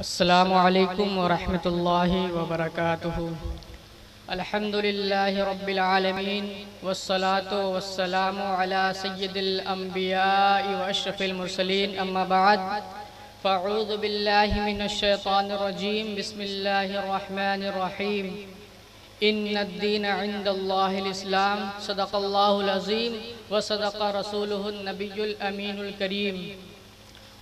अस्सलामु अलैकुम व रहमतुल्लाहि व बरकातुहू। अल्हम्दुलिल्लाहि रब्बिल आलमीन वस्सलातु वस्सलामु अला सय्यिदिल अंबियाइ व अशरफिल मुरसलीन, अम्मा बाद। फ़अऊज़ु बिल्लाहि मिनश शैतानिर रजीम, बिस्मिल्लाहिर रहमानिर रहीम। इन्नद्दीन इंदल्लाहिल इस्लाम, सदक़ल्लाहुल अज़ीम व सदक़ रसूलुहुन नबियुल अमीनुल करीम।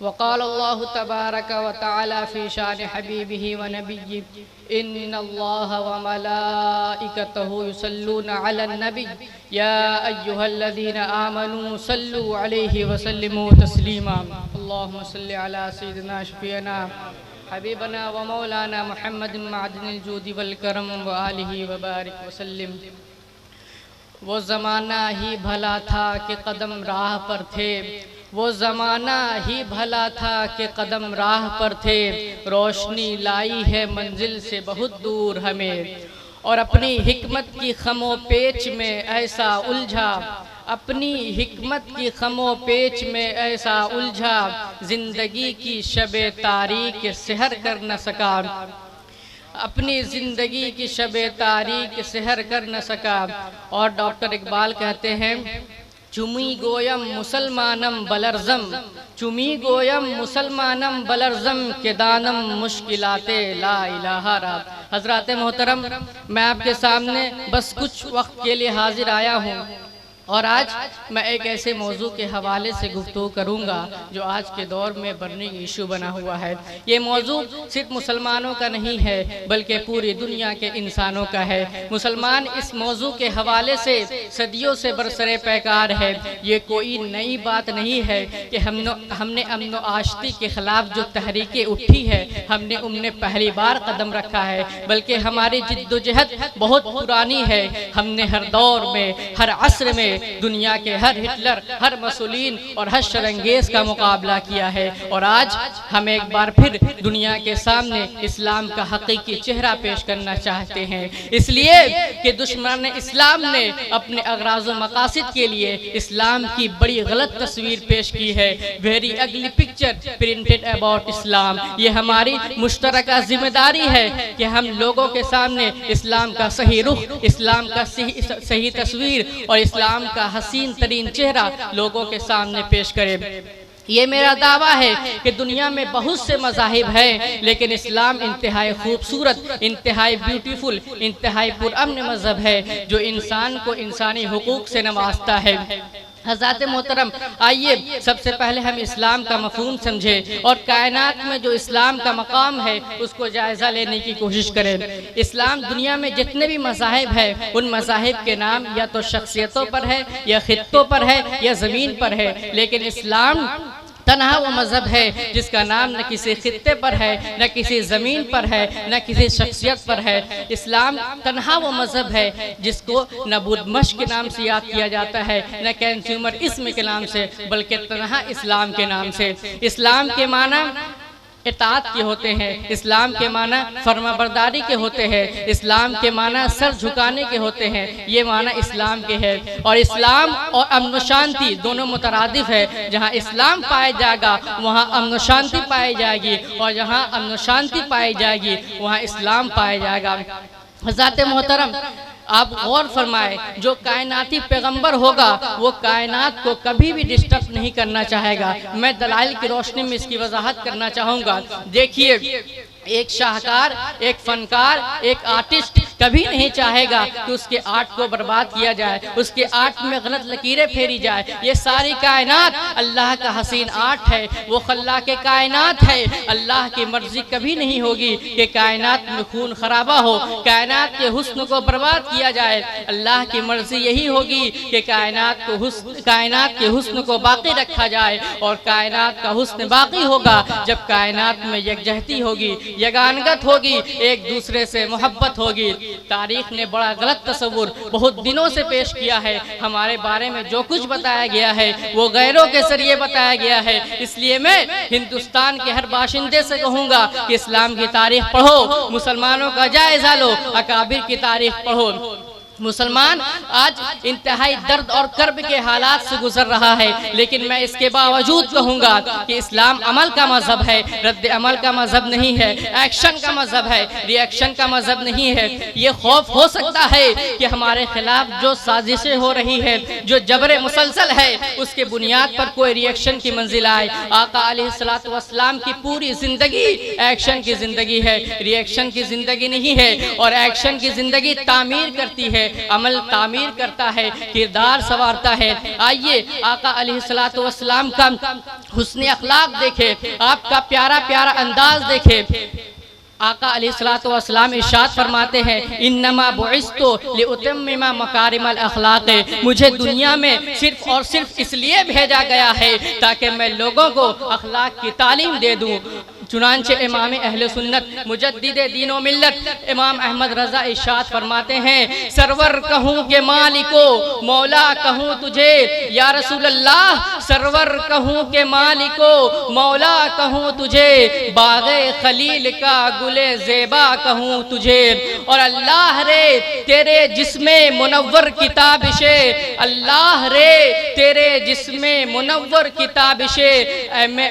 वक़ाल अल्लाहु तबारक व तआला फ़ी शान हबीबिही व नबिय्यिही, इन्नल्लाह व मलाइकतहु युसल्लूना अलन नबी, या अय्युहल्लज़ीना आमनू सल्लु अलैहि व सल्लिमू तस्लीमा। अल्लाहुम्मा सल्लि अला सय्यिदिना शफ़ीअना हबीबना व मौलाना मुहम्मदिन मअदनिल जूदि वल करम व आलिहि व बारिक व सल्लिम। वो ज़माना ही भला था कि कदम राह पर थे, वो ज़माना ही भला था कि कदम राह पर थे। रोशनी लाई है मंजिल से बहुत दूर हमें, और अपनी हिकमत की खमो पेच में ऐसा उलझा, अपनी हिकमत की खमो पेच में ऐसा उलझा, जिंदगी की शबे तारीक सहर कर न सका, अपनी ज़िंदगी की शबे तारीक सहर कर न सका। और डॉक्टर इकबाल कहते हैं, चुमी गोयम मुसलमानम बलरजम, चुमी गोयम मुसलमानम बलरजम के दानम मुश्किलाते ला इलाहा रा। हज़रात मोहतरम, मैं आपके सामने बस कुछ वक्त के लिए हाजिर आया हूँ, और आज मैं एक ऐसे मौजू के हवाले से गुफ्तगू करूँगा जो आज के दौर में बर्निंग इशू बना हुआ है। ये मौजू सिर्फ मुसलमानों का नहीं है बल्कि पूरी दुनिया के इंसानों का है। मुसलमान इस मौजू के हवाले से सदियों से बरसरे पैकार है। ये कोई नई बात नहीं है कि हमने अमन आश्ती के ख़िलाफ़ जो तहरीकें उठी है हमने उनमें पहली बार कदम रखा है, बल्कि हमारी जिद्दोजहद बहुत पुरानी है। हमने हर दौर में, हर असर में दुनिया के हर हिटलर, हर मसूलीन और हर शरंगेज का मुकाबला किया है, और आज हम एक बार फिर दुनिया के सामने इस्लाम का हकीकी चेहरा पेश करना चाहते हैं। इसलिए कि दुश्मन इस्लाम ने अपने अगराज़ व मकासिद के लिए इस्लाम की बड़ी गलत तस्वीर पेश की है। Very ugly picture printed about इस्लाम। ये हमारी मुश्तरका जिम्मेदारी है कि हम लोगों के सामने इस्लाम का सही रुख, इस्लाम का सही तस्वीर और इस्लाम का हसीन तरीन चेहरा लोगों के सामने पेश करें। ये मेरा दावा है कि दुनिया में बहुत से मज़ाहिब हैं, लेकिन इस्लाम इंतहाई खूबसूरत, इंतहाई ब्यूटीफुल, इंतहाई पुरअमन मज़हब है जो इंसान को इंसानी हुकूक से नवाजता है। हज़रात मोहतरम, आइए सबसे पहले हम इस्लाम का मफ़हूम समझें और कायनात में जो इस्लाम का मकाम है उसको जायज़ा लेने की कोशिश करें। इस्लाम दुनिया में जितने भी मज़ाहिब हैं उन मज़ाहिब के नाम या तो शख्सियतों पर है, या खित्तों पर है, या ज़मीन पर है, लेकिन इस्लाम तन्हा वो मज़हब है जिसका नाम न किसी खित्ते पर है, न किसी ज़मीन पर है, न किसी शख्सियत पर है। इस्लाम तन्हा वो मज़हब है जिसको न बुदमश के नाम से याद किया जाता है, न कंज्यूमर इस्म के नाम से, बल्कि तन्हा इस्लाम के नाम से। इस्लाम के माना इताअत के होते हैं, इस्लाम के माना फर्माबरदारी के होते हैं, इस्लाम के माना सर झुकाने के होते हैं। ये माना इस्लाम के है। और इस्लाम और अमन शांति दोनों मुतरादिफ है। जहाँ इस्लाम पाया जाएगा वहाँ अमन शांति पाई जाएगी, और जहाँ अमन शांति पाई जाएगी वहाँ इस्लाम पाया जाएगा। हज़रात मोहतरम, आप गौर फरमाए, जो कायनाती पैगंबर होगा वो कायनात को कभी भी डिस्टर्ब नहीं करना चाहेगा। मैं दलाइल की रोशनी में इसकी वजाहत करना चाहूँगा। देखिए, एक शाहकार, एक फनकार, एक आर्टिस्ट कभी नहीं चाहेगा कि उसके आर्ट को बर्बाद किया जाए, उसके आर्ट में गलत लकीरें फेरी जाए। ये सारी कायनात अल्लाह का हसीन आर्ट है, वो खल्ला के कायनात है। अल्लाह की मर्जी कभी नहीं होगी कि कायनात में खून खराबा हो, कायनात के हुस्न को बर्बाद किया जाए। अल्लाह की मर्जी यही होगी कि कायनात के हुस्न को बाकी रखा जाए, और कायनात का हुस्न बाकी होगा जब कायनात में यकजहती होगी, यगानगत होगी, एक दूसरे से मोहब्बत होगी। तारीख ने बड़ा गलत तस्वुर बहुत दिनों से पेश किया है। हमारे बारे में जो कुछ बताया गया है वो गैरों के जरिए बताया गया है। इसलिए मैं हिंदुस्तान के हर बाशिंदे से कहूँगा कि इस्लाम की तारीख पढ़ो, मुसलमानों का जायजा लो, अकाबिर की तारीख पढ़ो। मुसलमान आज इंतहाई दर्द और कर्ब के हालात से गुजर रहा है, लेकिन मैं इसके बावजूद कहूँगा कि इस्लाम अमल का मजहब है, रद्द अमल का मजहब नहीं है, एक्शन का मजहब है, रिएक्शन का मजहब नहीं है। ये खौफ हो सकता है कि हमारे खिलाफ जो साजिशें हो रही है, जो जबरे मुसलसल है, उसके बुनियाद पर कोई रिएक्शन की मंजिल आए। आका अलैहिस्सलातु वस्सलाम की पूरी जिंदगी एक्शन की जिंदगी है, रिएक्शन की जिंदगी नहीं है। और एक्शन की जिंदगी तामीर करती है, अमल तामीर करता है, किरदार संवारता है। आइए आका अलैहिस्सलातु वस्सलाम का हुस्न अखलाक देखे, आपका प्यारा प्यारा अंदाज देखे। आका अलैहिस्सलातु वस्सलाम इरशाद फरमाते हैं, इन्नमा बुइस्तु लिउतम्मिमा मकारिमल अखलाक, मुझे दुनिया में सिर्फ और सिर्फ इसलिए भेजा गया है ताकि मैं लोगों को अखलाक की तालीम दे दूं। चुनांचे इमाम अहले सुन्नत मुजद्दिदे दीन व मिल्लत इमाम अहमद रजा इरशाद फरमाते हैं, सरवर कहूँ के मालिको मौला कहूँ तुझे या रसूल अल्लाह, सरवर कहूँ के मालिको मौला कहूँ तुझे, बागे खलील का गुले ज़ेबा कहूँ तुझे। और अल्लाह रे तेरे जिस्मे मुनव्वर किताबिशे, अल्लाह रे तेरे जिस्मे मुनव्वर किताबिशे,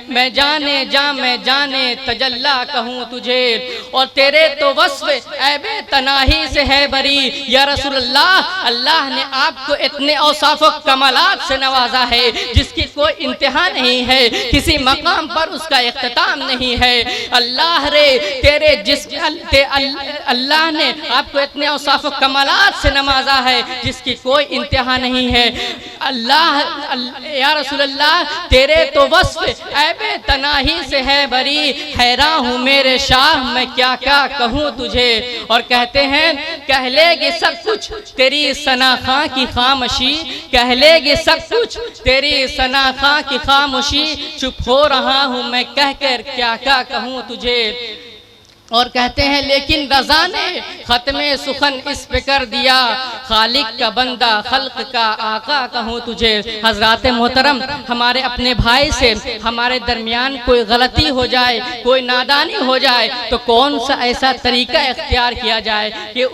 मैं जाने जा मैं जाने तजल्ला कहूँ तुझे। और तेरे तो वस्फ ऐबे तनाही से है बरी या रसूल अल्लाह, अल्लाह ने आपको इतने औसाफ व कमालात से नवाजा है जिसकी कोई इंतहा नहीं है, किसी मकाम पर उसका इख्तिताम नहीं है। अल्लाह रे तेरे अल्लाह ने आपको इतने औसाफ व कमालात से नवाजा है जिसकी कोई इंतहा नहीं है। अल्लाह या रसूल अल्लाह तेरे तो वस्फ ऐबे तनाही से है बरी, हैरान हूँ मेरे शाह मैं क्या क्या कहूँ तुझे। और कहते हैं, कह लेगे सब कुछ तेरी सना खां की खामोशी, कह लेगे सब कुछ तेरी सना खां की खामोशी, चुप हो रहा हूँ मैं कहकर क्या क्या कहूँ तुझे। और कहते हैं, लेकिन रज़ा ने ख़त्मे सुखन इस पे कर दिया, खालिक का बंदा खल्क का आका कहूँ तुझे। हज़रात मोहतरम, हमारे अपने भाई से हमारे दरमियान कोई गलती हो जाए, कोई नादानी हो जाए, तो कौन सा ऐसा तरीका इख्तियार किया जाए कि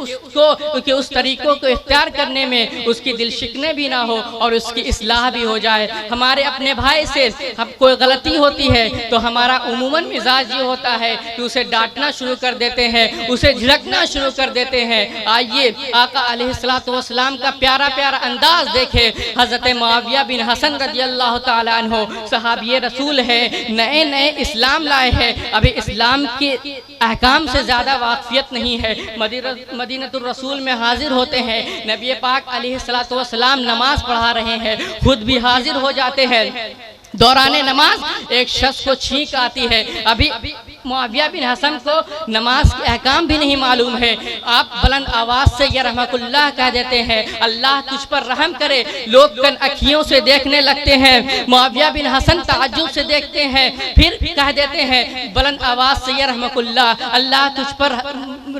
उस तरीक़ों को इख्तियार करने में उसकी दिल शिकने भी ना हो और उसकी इस्लाह भी हो जाए। हमारे अपने भाई से हम कोई गलती होती है तो हमारा उमूमन मिजाज ये होता है कि उसे डांटना शुरू कर देते हैं, उसे झिड़कना शुरू कर देते हैं। आइए आका अलैहिस्सलातु वस्सलाम का प्यारा प्यारा अंदाज देखें। हज़रत मुआविया बिन हसन रज़ियल्लाहु ताला अन्हु सहाबी रसूल है, नए नए इस्लाम लाए हैं, अभी इस्लाम के अहकाम से ज़्यादा वाक़फियत नहीं है। मदीनतुर रसूल में हाजिर होते हैं, नबी पाक अलैहिस्सलातु वस्सलाम नमाज पढ़ा रहे हैं, खुद भी हाजिर हो जाते हैं। दौराने नमाज एक शख्स को छींक आती है। अभी मुआविया बिन हसन को नमाज के अहकाम भी नहीं मालूम है। आप बुलंद आवाज़ से या रहमतुल्लाह कह देते हैं, अल्लाह तुझ पर रहम करे। लोग कन अखियों से देखने लगते हैं। मुआविया बिन हसन ताज्जुब से देखते हैं, फिर कह देते हैं बुलंद आवाज़ से या रहमतुल्लाह, अल्लाह तुझ पर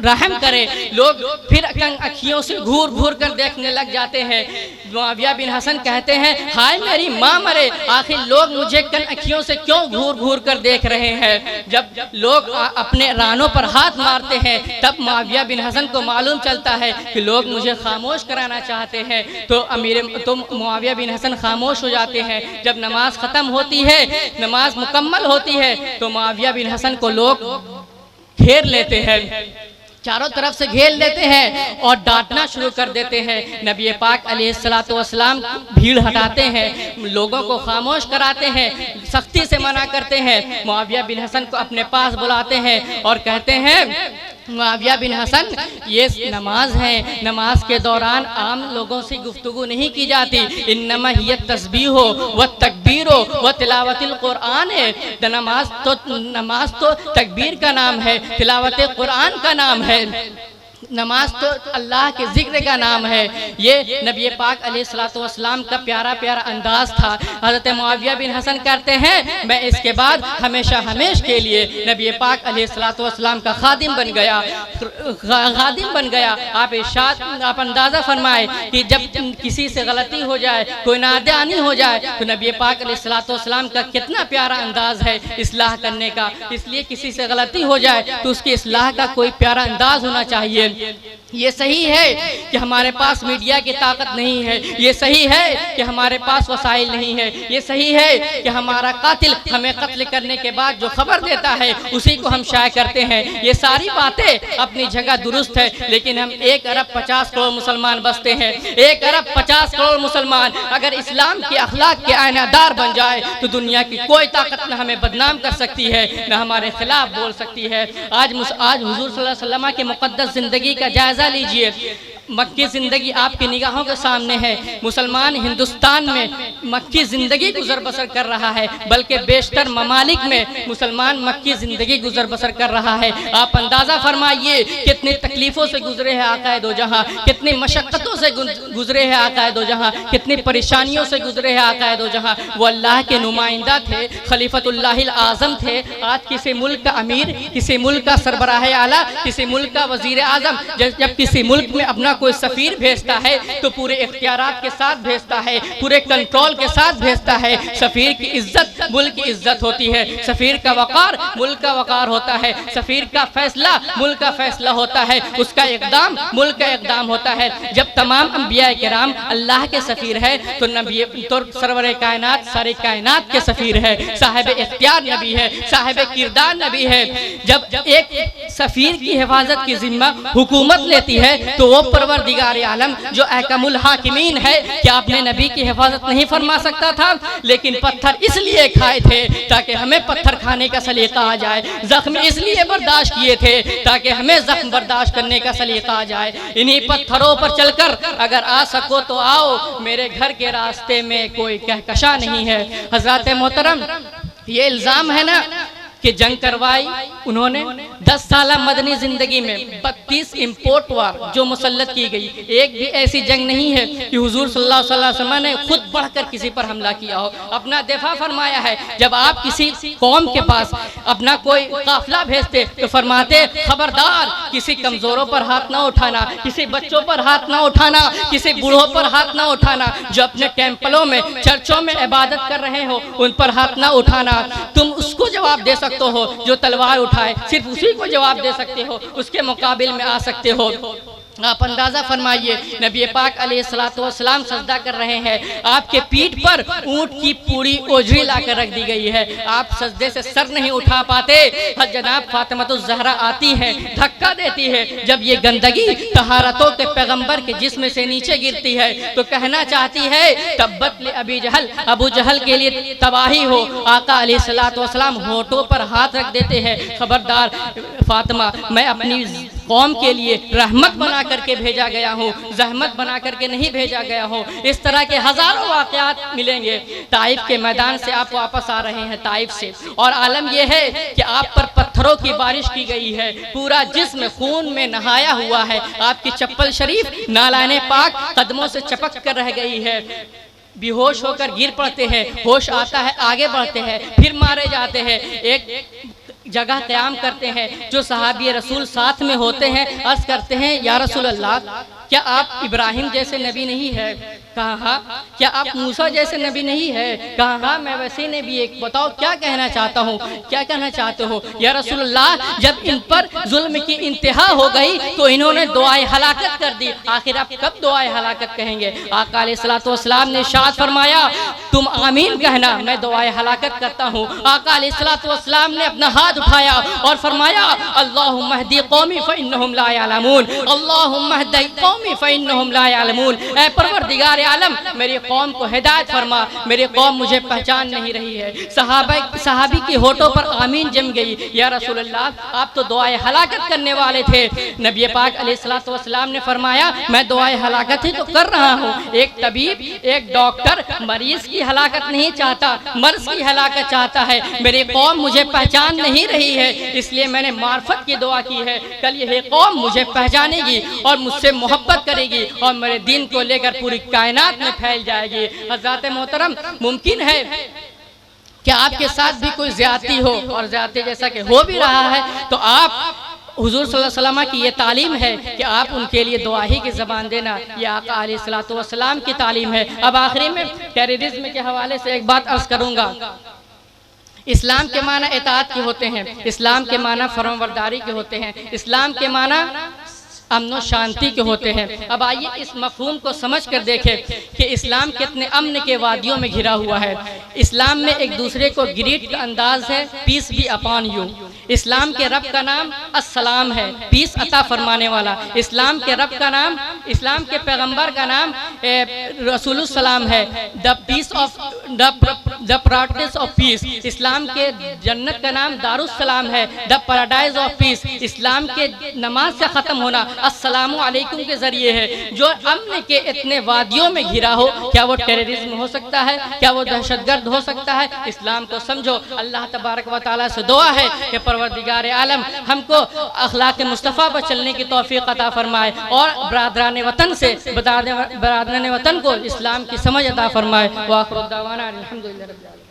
रहम करे। लोग फिर कन अखियों से घूर घूर कर देखने लग जाते हैं। मुआविया बिन हसन कहते हैं, हाय मेरी माँ मरे, आखिर लोग मुझे कन अखियों से क्यों घूर घूर कर देख रहे हैं। जब लोग अपने रानों पर हाथ मारते हैं तब मुआविया बिन हसन को मालूम चलता है कि लोग मुझे खामोश कराना चाहते हैं, तो मुआविया बिन हसन खामोश हो जाते हैं। जब नमाज ख़त्म होती है, नमाज मुकम्मल होती है, तो मुआविया बिन हसन को लोग घेर लेते हैं, चारों तरफ से घेर लेते हैं और डांटना शुरू कर देते हैं। नबी पाक अलैहिस्सलातु वस्सलाम भीड़ हटाते हैं, लोगों को खामोश कराते हैं, सख्ती से मना करते हैं। मुआविया बिन हसन को अपने पास बुलाते हैं और कहते हैं, मुआविया बिन हसन ये नमाज है, नमाज के दौरान आम लोगों से गुफ्तगू नहीं की जाती। इन्नमा हिय तस्बीह व तकबीर व तिलावतिल कुरान है। नमाज तो तकबीर का नाम है, तिलावत कुरान का नाम है, नमाज तो अल्लाह के जिक्र का नाम है। ये नबी पाक अलैहिस्सलातु वस्सलाम का प्यारा प्यारा अंदाज था। हज़रत मुआविया बिन हसन कहते हैं, मैं इसके बाद हमेशा हमेश के लिए नबी पाक अलैहिस्सलातु वस्सलाम का खादिम बन गया। आप अंदाज़ा फरमाए कि जब किसी से गलती हो जाए, कोई नादानी हो जाए, तो नबी पाक अलैहिस्सलातु वस्सलाम का कितना प्यारा अंदाज है इस्लाह करने का। इसलिए किसी से गलती हो जाए तो उसकी इस्लाह का कोई प्यारा अंदाज होना चाहिए। ये सही है कि हमारे पास मीडिया की ताकत नहीं है, ये सही है कि हमारे पास वसाइल नहीं है, ये सही है कि हमारा कातिल हमें कत्ल करने के बाद जो खबर देता है उसी को हम शाया करते हैं। ये सारी बातें अपनी जगह दुरुस्त है, लेकिन हम 1 अरब 50 करोड़ मुसलमान बसते हैं। 1 अरब 50 करोड़ मुसलमान अगर इस्लाम के अखलाक के आईनादार बन जाए तो दुनिया की कोई ताकत न हमें बदनाम कर सकती है, न हमारे खिलाफ बोल सकती है। आज हुजूर सल्लल्लाहु अलैहि वसल्लम की मुक़द्दस ज़िंदगी का जायज़ा लीजिए। मक्की ज़िंदगी आपकी निगाहों के सामने है। मुसलमान हिंदुस्तान में मक्की ज़िंदगी गुजर बसर कर रहा है, बल्कि बेशतर ममालिक में मुसलमान मक्की ज़िंदगी गुजर बसर कर रहा है। आप अंदाज़ा फरमाइए कितनी तकलीफ़ों से गुजरे हैं आक़ाए दो जहां, कितनी मशक्क़तों से गुजरे हैं आक़ाए दो जहां, कितनी परेशानियों से गुजरे हैं आक़ाए दो जहां। वो अल्लाह के नुमाइंदा थे, खलीफतुल्लाहिल आज़म थे। आज किसी मुल्क का अमीर, किसी मुल्क का सरबराह आला, किसी मुल्क का वज़ीर आज़म जब किसी मुल्क में अपना कोई सफीर भेजता है तो पूरे इख्तियारात के साथ भेजता है, पूरे कंट्रोल के साथ भेजता है। सफीर की इज्जत मुल्क की इज्जत होती है, सफीर का वक़ार मुल्क का वक़ार होता है, सफीर का फैसला मुल्क का फैसला होता है, उसका इक़दाम मुल्क का इक़दाम होता है। जब तमाम अंबिया किराम अल्लाह के सफीर है तो नबी तो सरवर कायनात सारे कायनात के सफीर है, साहिब इख्तियार नबी है, साहिब किरदार नबी है। जब एक सफीर की हिफाजत की जिम्मा हुकूमत लेती है तो वो परवरदिगार आलम जो अहकमुल हाकिमीन है, क्या आपने नबी की हिफाजत नहीं फरमा सकता था? लेकिन पत्थर इसलिए खाए थे ताकि हमें पत्थर खाने का सलीका आ जाए, जख्म इसलिए बर्दाश्त किए थे ताकि हमें जख्म बर्दाश्त करने का सलीका आ जाए। इन्हीं पत्थरों पर चलकर अगर आ सको तो आओ, मेरे घर के रास्ते में कोई कहकशा नहीं है। हज़रत मोहतरम, ये इल्ज़ाम है ना कि जंग करवाई उन्होंने। 10 साल मदनी जिंदगी में 32 इम्पोर्ट वार जो मुसल्लत की गई, एक भी ऐसी जंग नहीं है कि हुजूर सल्लल्लाहु अलैहि वसल्लम ने खुद बढ़कर किसी पर हमला किया हो, अपना दिफा फरमाया है। जब आप किसी कौम के पास अपना कोई काफिला भेजते तो फरमाते खबरदार किसी कमजोरों पर हाथ ना उठाना, किसी बच्चों पर हाथ ना उठाना, किसी बूढ़ों पर हाथ ना उठाना, जो अपने टेम्पलों में चर्चों में इबादत कर रहे हो उन पर हाथ ना उठाना। तुम उसको जवाब दे सकते हो जो तलवार उठाए, सिर्फ उसी को जवाब दे सकते हो, उसके मुकाबिल में आ सकते हो। आप अंदाज़ा फरमाइए, नबी पाक अलैहिस्सलातु वस्सलाम सजदा कर रहे हैं, आपके पीठ पर ऊँट की पूरी ओझरी लाकर रख दी गई है, आप सजदे से सर नहीं उठा पाते। जनाब फातिमातुज़ ज़हरा आती है, धक्का देती है, जब ये गंदगी तहारतों के पैगंबर के जिस्म से नीचे गिरती है तो कहना चाहती है तब्बत ले अबी जहल, अबू जहल के लिए तबाही हो। आका अलैहिस्सलातु वस्सलाम होठों पर हाथ रख देते हैं, खबरदार फातिमा, मैं अपनी कौम के लिए रहमत बना करके भेजा गया हूँ, जहमत बना करके नहीं भेजा गया हूँ। इस तरह के हजारों वाक़यात मिलेंगे। ताइफ के मैदान से आप वापस आ रहे हैं, ताइफ से, और आलम यह है कि आप पर पत्थरों की बारिश की गई है, पूरा जिस्म खून में नहाया हुआ है, आपकी चप्पल शरीफ नालाने पाक कदमों से चपक कर रह गई है। बेहोश होकर गिर पड़ते हैं, होश आता है आगे बढ़ते हैं, फिर मारे जाते हैं। एक जगह क़याम करते हैं, जो सहाबी रसूल साथ में होते हैं अर्ज़ करते हैं या रसूल अल्लाह, क्या आप इब्राहिम जैसे नबी नहीं है? कहा क्या आप मूसा जैसे नबी नहीं है? कहा मैं वैसे नबी एक, बताओ क्या कहना चाहता हूँ, क्या कहना चाहते हो या रसूल अल्लाह? जब इन पर जुल्म की इंतहा हो गई तो इन्होंने दुआए हलाकत कर दी, आखिर आप कब दुआए हलाकत कहेंगे? आका अलैहिस्सलातु वस्सलाम ने इरशाद फरमाया तुम आमीन कहना, मैं दुआए हलाकत करता हूँ। आका अलैहिस्सलातु वस्सलाम ने अपना हाथ उठाया और फरमाया अल्लाहुम्मा हदी कौमी फ़इन्नहुम ला यअलमून, अल्लाहुम्मा हदी कौमी फ़इन्नहुम ला यअलमून। ऐ परवरदिगार आलम, मेरी कौम को हिदायत फरमा, मेरी कौम मुझे पहचान नहीं रही है। सहाबी की होठों पर आमीन जम गई, या रसूल अल्लाह आप तो दुआए हलाकत करने वाले थे। नबी पाक अलैहिस्सलातु वस्सलाम ने फरमाया मैं दुआए हलाकत ही तो कर रहा हूँ। एक तबीब, एक डॉक्टर मरीज की हलाकत नहीं चाहता, मर्ज की हलाकत चाहता है। मेरी कौम मुझे पहचान नहीं रही है, इसलिए मैंने मार्फत की दुआ की है। कल यह कौम मुझे पहचानेगी और मुझसे मोहब्बत करेगी और मेरे दीन को लेकर पूरी कायनात में फैल जाएगी। हज़रत मोहतरम, मुमकिन है कि आपके साथ भी कोई ज़्यादती हो, और ज़्यादती जैसा कि हो भी रहा है तो आप हुजूर सल्लल्लाहु अलैहि वसल्लम की ये तालीम है कि आप उनके लिए दुआ ही की ज़बान देना, यह आका अलैहिस्सलातु वस्सलाम की तालीम है। अब आखिरी में टेररिज्म के हवाले से एक बात अर्ज़ करूँगा। इस्लाम के माना इताअत के होते हैं, इस्लाम के माना फरमाबरदारी के होते हैं, इस्लाम के माना अमन शांति के होते हैं। अब आइए इस मफहूम को समझ कर देखें कि इस्लाम कितने अमन के वादियों में घिरा हुआ है। इस्लाम में एक दूसरे को ग्रीट का अंदाज है, पीस बी अपॉन यू। इस्लाम के रब का नाम अस्सलाम है, पीस अता फरमाने वाला। इस्लाम के रब का नाम, इस्लाम के पैगंबर का नाम रसूलुस सलाम है, the peace of the practice of peace. Islam के जन्नत का नाम दारुस सलाम है, the paradise of peace. Islam के नमाज से ख़त्म होना अस्सलामु अलैकुम के जरिए है। जो अमन के इतने वादियों में घिरा हो, क्या वो टेररिज्म हो सकता है? क्या वो दहशतगर्द हो सकता है? इस्लाम को समझो। अल्लाह तबारक व तआला से दुआ है कि परवरदिगार आलम हमको अखलाक मुस्तफ़ा पर चलने की तौफीक अता फरमाए और बरादरान वतन से बरादरान वतन को इस्लाम की समझ अता फरमाए। व आखिर दावाना अल्हम्दुलिल्लाह रब्बिल आलमीन।